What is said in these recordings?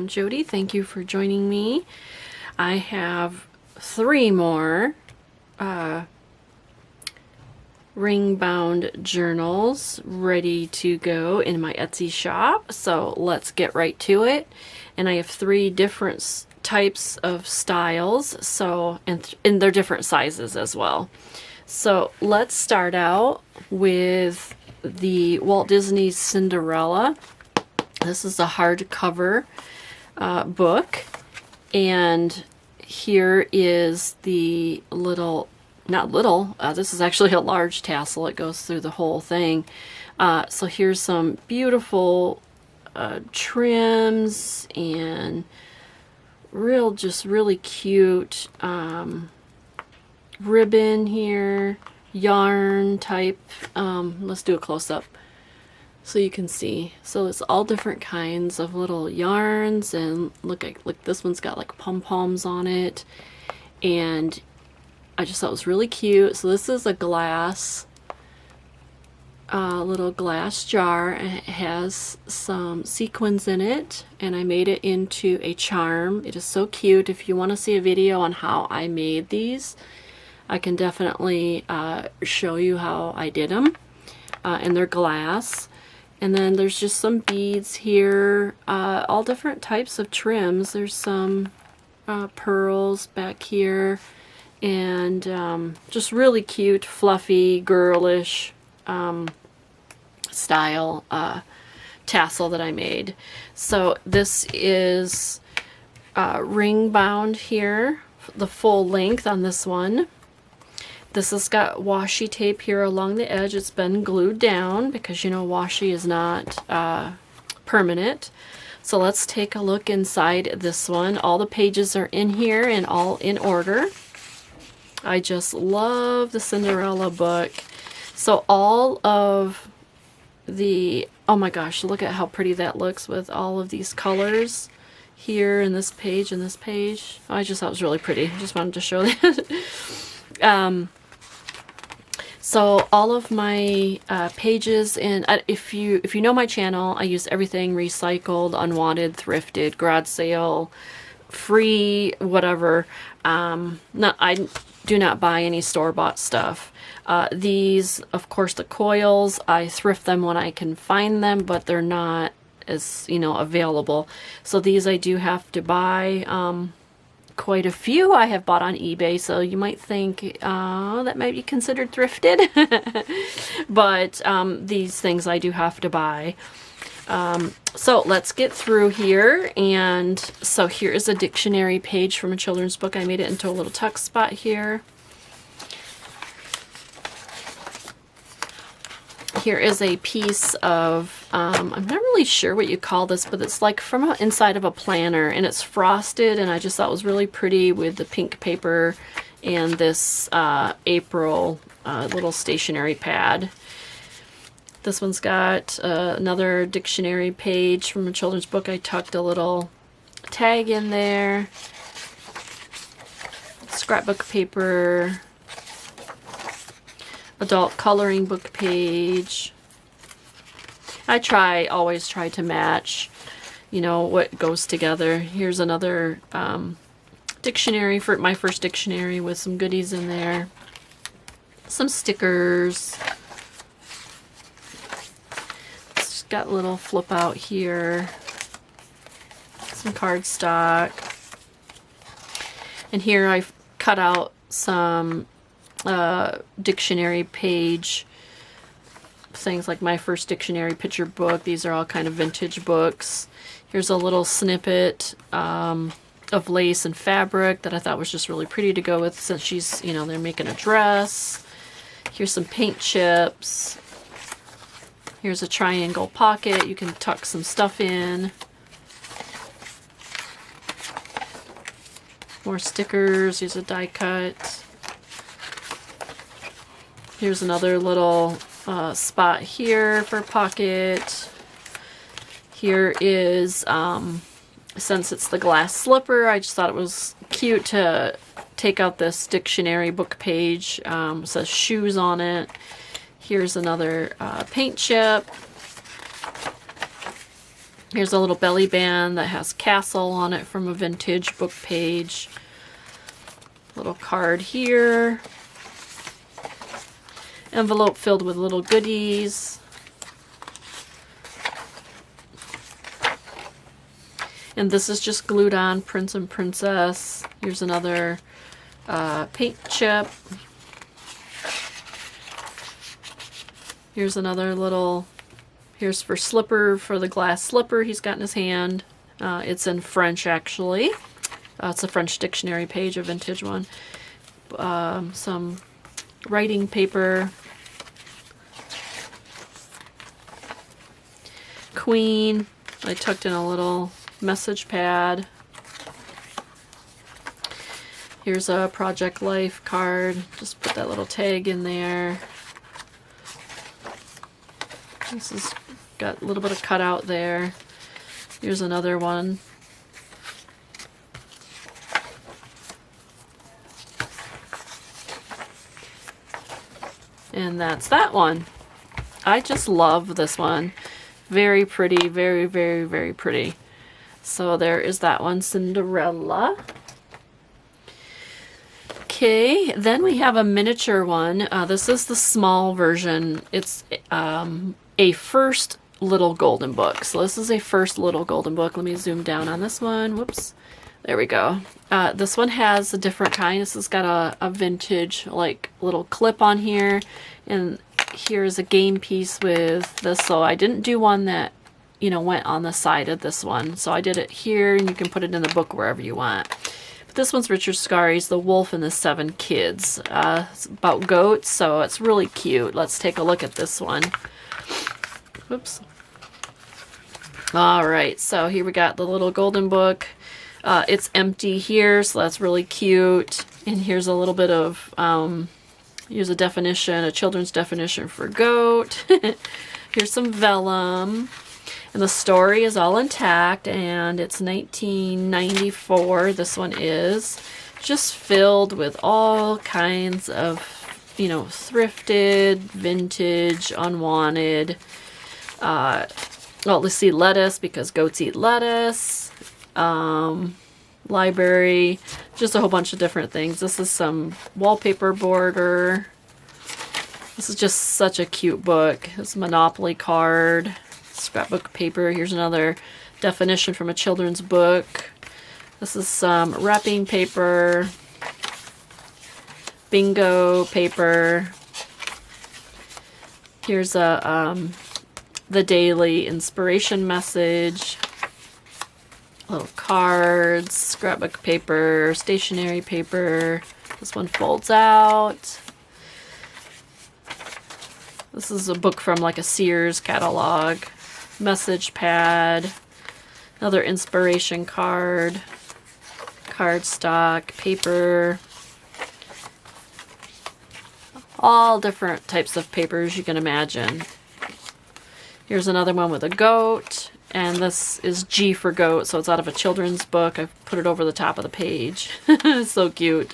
Jody. Thank you for joining me. I have 3 more ring-bound journals ready to go in my Etsy shop, so let's get right to it. And I have 3 different types of styles, so and they're different sizes as well. So let's start out with the Walt Disney Cinderella. This is a hardcover book, and here is the little, not little, this is actually a large tassel. It goes through the whole thing. So here's some beautiful trims and just really cute ribbon here, yarn type. Let's do a close-up so you can see. So it's all different kinds of little yarns, and look, this one's got like pom-poms on it, and I just thought it was really cute. So this is a glass, little glass jar, and it has some sequins in it, and I made it into a charm. It is so cute. If you want to see a video on how I made these, I can definitely show you how I did them. And they're glass. And then there's just some beads here, all different types of trims. There's some pearls back here, and just really cute, fluffy, girlish style tassel that I made. So this is ring bound here, the full length on this one. This has got washi tape here along the edge. It's been glued down because, you know, washi is not permanent. So let's take a look inside this one. All the pages are in here and all in order. I just love the Cinderella book. So all of the, oh my gosh, look at how pretty that looks with all of these colors here in this page and this page. I just thought it was really pretty. I just wanted to show that. So all of my pages, and if you know my channel, I use everything recycled, unwanted, thrifted, garage sale, free, whatever. I do not buy any store-bought stuff. These, of course, the coils, I thrift them when I can find them, but they're not as, you know, available. So these I do have to buy. Quite a few I have bought on eBay, so you might think that might be considered thrifted. But these things I do have to buy. So let's get through here. And so here is a dictionary page from a children's book. I made it into a little tuck spot here. Here is a piece of, I'm not really sure what you call this, but it's like from inside of a planner, and it's frosted, and I just thought it was really pretty with the pink paper and this April little stationery pad. This one's got another dictionary page from a children's book. I tucked a little tag in there. Scrapbook paper. Adult coloring book page. I always try to match, you know, what goes together. Here's another dictionary, for my first dictionary, with some goodies in there. Some stickers. It's got a little flip out here. Some cardstock. And here I've cut out some dictionary page things, like my first dictionary picture book. These are all kind of vintage books. Here's a little snippet of lace and fabric that I thought was just really pretty to go with, since she's, you know, they're making a dress. Here's some paint chips. Here's a triangle pocket. You can tuck some stuff in. More stickers. Here's a die cut. Here's another little spot here for a pocket. Here is, since it's the glass slipper, I just thought it was cute to take out this dictionary book page. It says shoes on it. Here's another paint chip. Here's a little belly band that has castle on it from a vintage book page. Little card here. Envelope filled with little goodies. And this is just glued on, Prince and Princess. Here's another paint chip. Here's another little, here's for slipper, for the glass slipper he's got in his hand. It's in French, actually. It's a French dictionary page, a vintage one. Some writing paper. Queen. I tucked in a little message pad. Here's a Project Life card. Just put that little tag in there. This has got a little bit of cutout there. Here's another one. And that's that one. I just love this one. Very pretty, very, very, very pretty. So there is that one, Cinderella. Okay, then we have a miniature one. This is the small version. It's a first little golden book. So this is a first little golden book. Let me zoom down on this one. Whoops. There we go. This one has a different kind. This has got a vintage like little clip on here. And here's a game piece with this. So I didn't do one that, you know, went on the side of this one. So I did it here, and you can put it in the book wherever you want. But this one's Richard Scarry's The Wolf and the Seven Kids. It's about goats, so it's really cute. Let's take a look at this one. Whoops. All right, so here we got the little golden book. It's empty here, so that's really cute. And here's a little bit of, here's a definition, a children's definition for goat. Here's some vellum. And the story is all intact, and it's 1994. This one is just filled with all kinds of, you know, thrifted, vintage, unwanted. Well, let's see, lettuce, because goats eat lettuce. Library, just a whole bunch of different things. This is some wallpaper border. This is just such a cute book. This Monopoly card. Scrapbook paper. Here's another definition from a children's book. This is some wrapping paper, bingo paper. Here's a the daily inspiration message, little cards, scrapbook paper, stationery paper. This one folds out. This is a book from like a Sears catalog. Message pad, another inspiration card, cardstock, paper, all different types of papers you can imagine. Here's another one with a goat, and this is G for goat, so it's out of a children's book. I've put it over the top of the page. So cute.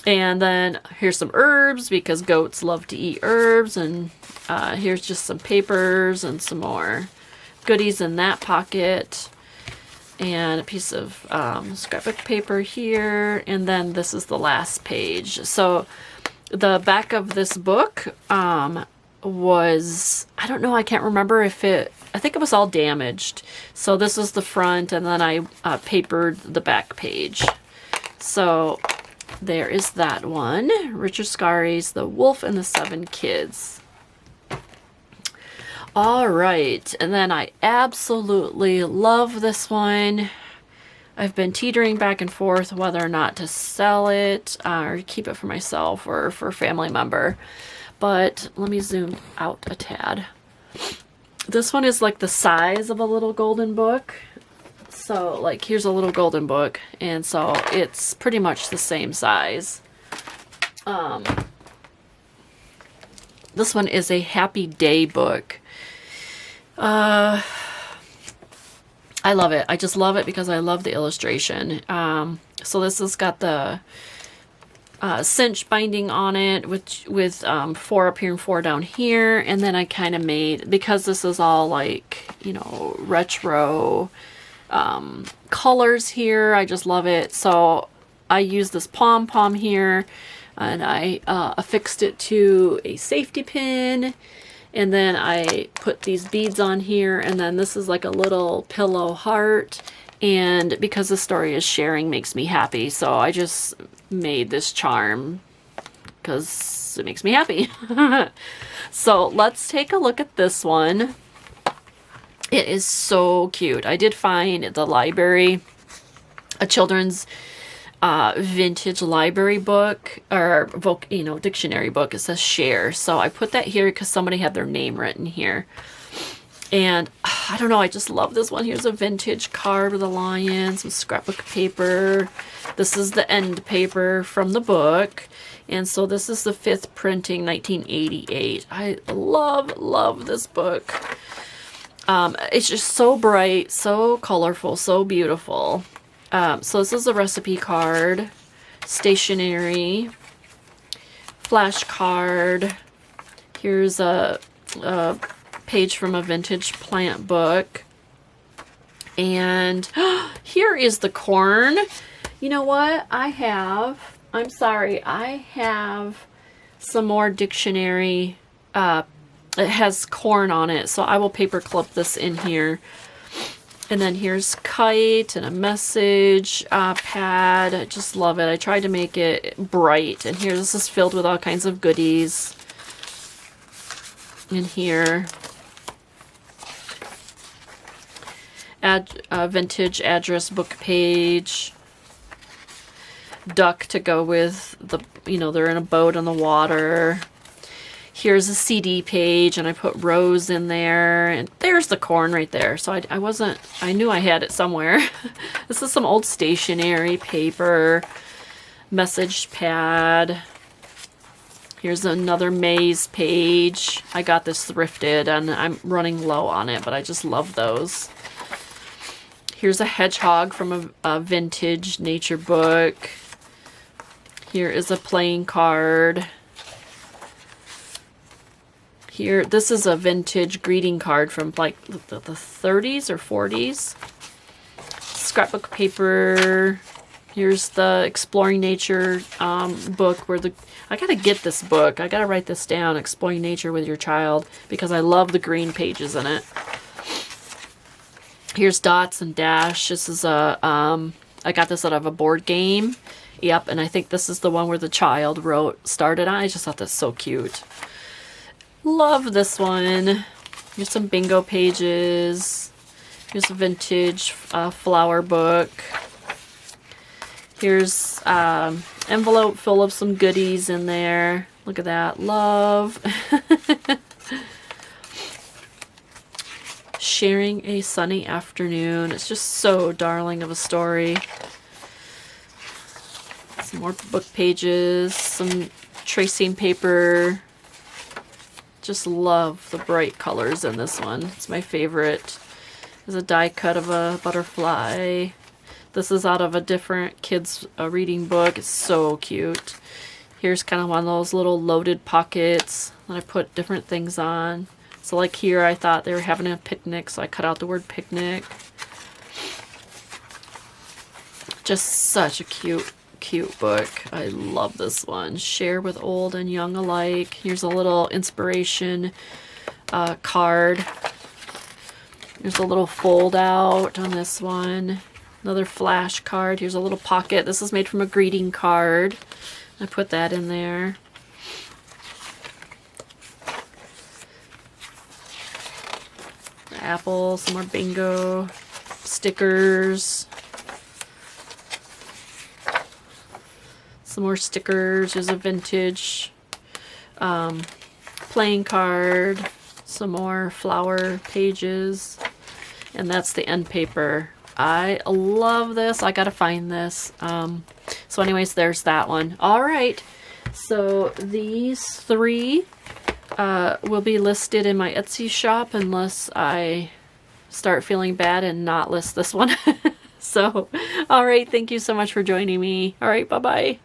And then here's some herbs, because goats love to eat herbs. And here's just some papers and some more goodies in that pocket. And a piece of scrapbook paper here. And then this is the last page. So the back of this book was, I don't know, I can't remember if I think it was all damaged. So this is the front, and then I papered the back page. So there is that one. Richard Scarry's The Wolf and the Seven Kids. All right, and then I absolutely love this one. I've been teetering back and forth whether or not to sell it or keep it for myself or for a family member. But let me zoom out a tad. This one is like the size of a little golden book. So, like, here's a little golden book, and so it's pretty much the same size. This one is a Happy Day book. I love it. I just love it because I love the illustration. So this has got the cinch binding on it with 4 up here and 4 down here. And then I kind of made, because this is all like, you know, retro colors here, I just love it. So I use this pom-pom here, and I affixed it to a safety pin. And then I put these beads on here, and then this is like a little pillow heart. And because the story is sharing makes me happy, so I just made this charm because it makes me happy. So let's take a look at this one. It is so cute. I did find at the library a children's vintage library book, or dictionary book. It says share, so I put that here because somebody had their name written here. And I don't know, I just love this one. Here's a vintage card with a lion, some scrapbook paper. This is the end paper from the book. And so this is the 5th printing, 1988. I love this book. It's just so bright, so colorful, so beautiful. So this is a recipe card, stationery, flashcard. Here's a page from a vintage plant book. And here is the corn. You know what? I have some more dictionary. It has corn on it, so I will paper clip this in here. And then here's kite and a message pad. I just love it. I tried to make it bright. And here, this is filled with all kinds of goodies. In here, vintage address book page. Duck to go with the, they're in a boat on the water. Here's a CD page, and I put rose in there, and there's the corn right there. So I knew I had it somewhere. This is some old stationery paper, message pad. Here's another maze page. I got this thrifted, and I'm running low on it, but I just love those. Here's a hedgehog from a vintage nature book. Here is a playing card. Here, this is a vintage greeting card from like the 30s or 40s. Scrapbook paper. Here's the Exploring Nature book where I gotta get this book. I gotta write this down, Exploring Nature with Your Child, because I love the green pages in it. Here's Dots and Dash. This is I got this out of a board game. Yep, and I think this is the one where the child started on. I just thought that's so cute. Love this one. Here's some bingo pages. Here's a vintage flower book. Here's envelope full of some goodies in there. Look at that. Love. Sharing a Sunny Afternoon. It's just so darling of a story. Some more book pages. Some tracing paper. Just love the bright colors in this one. It's my favorite. There's a die cut of a butterfly. This is out of a different kids reading book. It's so cute. Here's kind of one of those little loaded pockets that I put different things on. So like here, I thought they were having a picnic, so I cut out the word picnic. Just such a cute book. I love this one. Share with old and young alike. Here's a little inspiration card. There's a little fold out on this one. Another flash card. Here's a little pocket. This is made from a greeting card. I put that in there. Apple, some more bingo stickers. Some more stickers. There's a vintage playing card. Some more flower pages. And that's the end paper. I love this. I gotta find this. So anyways, there's that one. All right. So these 3 will be listed in my Etsy shop unless I start feeling bad and not list this one. So, all right. Thank you so much for joining me. All right. Bye-bye.